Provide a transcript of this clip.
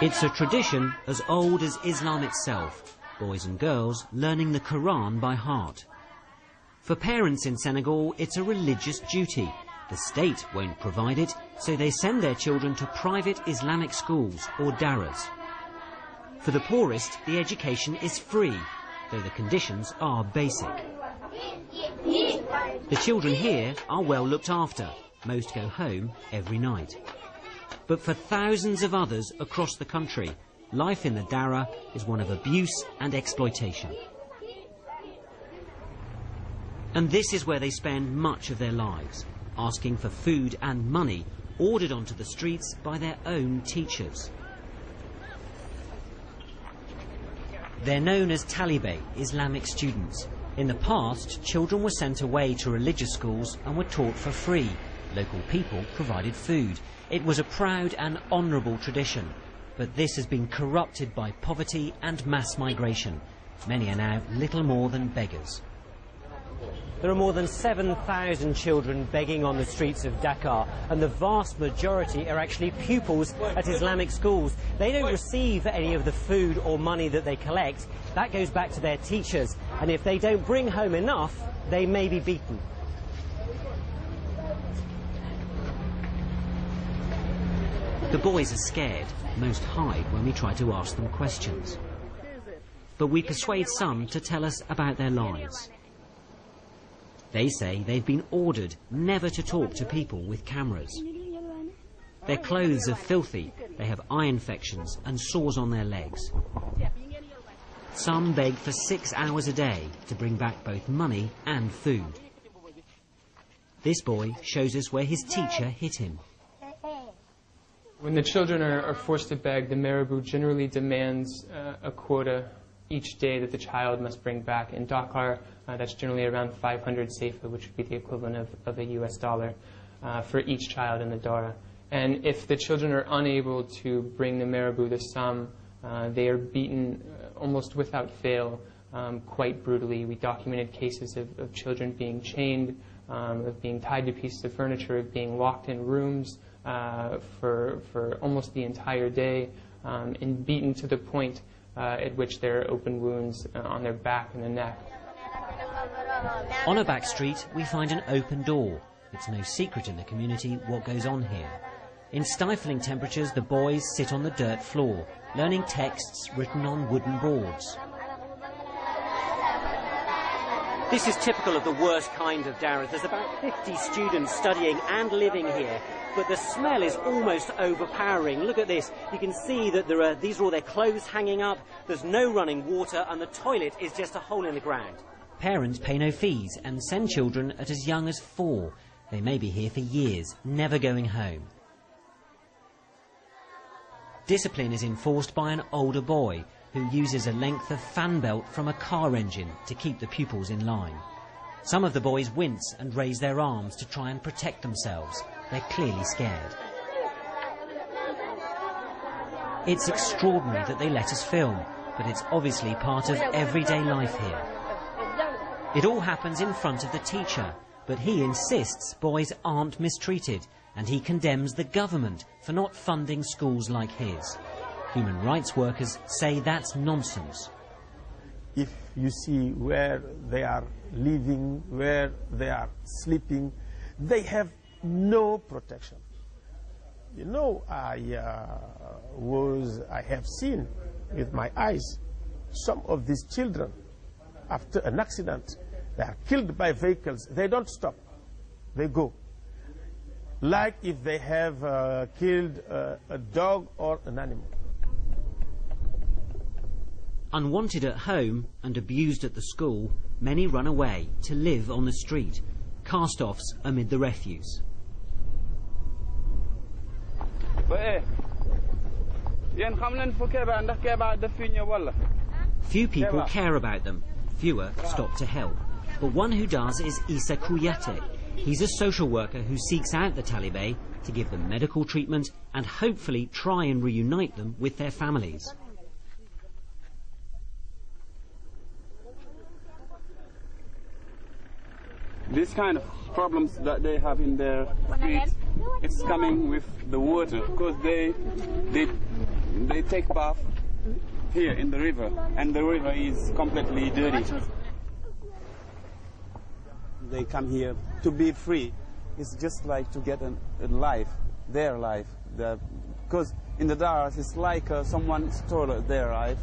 It's a tradition as old as Islam itself, boys and girls learning the Quran by heart. For parents in Senegal, it's a religious duty. The state won't provide it, so they send their children to private Islamic schools, or daras. For the poorest, the education is free, though the conditions are basic. The children here are well looked after. Most go home every night. But for thousands of others across the country, life in the Dara is one of abuse and exploitation. And this is where they spend much of their lives, asking for food and money ordered onto the streets by their own teachers. They're known as Talibé, Islamic students. In the past, children were sent away to religious schools and were taught for free. Local people provided food. It was a proud and honourable tradition, but this has been corrupted by poverty and mass migration. Many are now little more than beggars. There are more than 7,000 children begging on the streets of Dakar, and the vast majority are actually pupils at Islamic schools. They don't receive any of the food or money that they collect. That goes back to their teachers, and if they don't bring home enough, they may be beaten. The boys are scared. Most hide when we try to ask them questions. But we persuade some to tell us about their lives. They say they've been ordered never to talk to people with cameras. Their clothes are filthy, they have eye infections and sores on their legs. Some beg for 6 hours a day to bring back both money and food. This boy shows us where his teacher hit him. When the children are forced to beg, the marabout generally demands a quota each day that the child must bring back. In Dakar, that's generally around 500 sefa, which would be the equivalent of a US dollar for each child in the Dara. And if the children are unable to bring the marabout the sum, they are beaten almost without fail, quite brutally. We documented cases of children being chained, of being tied to pieces of furniture, of being locked in rooms for almost the entire day, and beaten to the point at which there are open wounds on their back and the neck. On a back street, we find an open door. It's no secret in the community what goes on here. In stifling temperatures, the boys sit on the dirt floor, learning texts written on wooden boards. This is typical of the worst kind of daras. There's about 50 students studying and living here, but the smell is almost overpowering. Look at this. You can see that these are all their clothes hanging up, there's no running water, and the toilet is just a hole in the ground. Parents pay no fees and send children at as young as 4. They may be here for years, never going home. Discipline is enforced by an older boy who uses a length of fan belt from a car engine to keep the pupils in line. Some of the boys wince and raise their arms to try and protect themselves. They're clearly scared. It's extraordinary that they let us film, but it's obviously part of everyday life here. It all happens in front of the teacher, but he insists boys aren't mistreated, and he condemns the government for not funding schools like his. Human rights workers say that's nonsense. If you see where they are living, where they are sleeping, they have no protection. You know, I have seen with my eyes some of these children, after an accident, they are killed by vehicles. They don't stop. They go. Like if they have killed a dog or an animal. Unwanted at home and abused at the school, many run away to live on the street, cast-offs amid the refuse. Few people care about them, fewer stop to help. But one who does is Issa Kouyate. He's a social worker who seeks out the Talibé to give them medical treatment and hopefully try and reunite them with their families. This kind of problems that they have in their streets, it's coming with the water, because they they take bath here in the river, and the river is completely dirty. They come here to be free. It's just like to get a life, their life. Because in the Daras, it's like someone stole their life.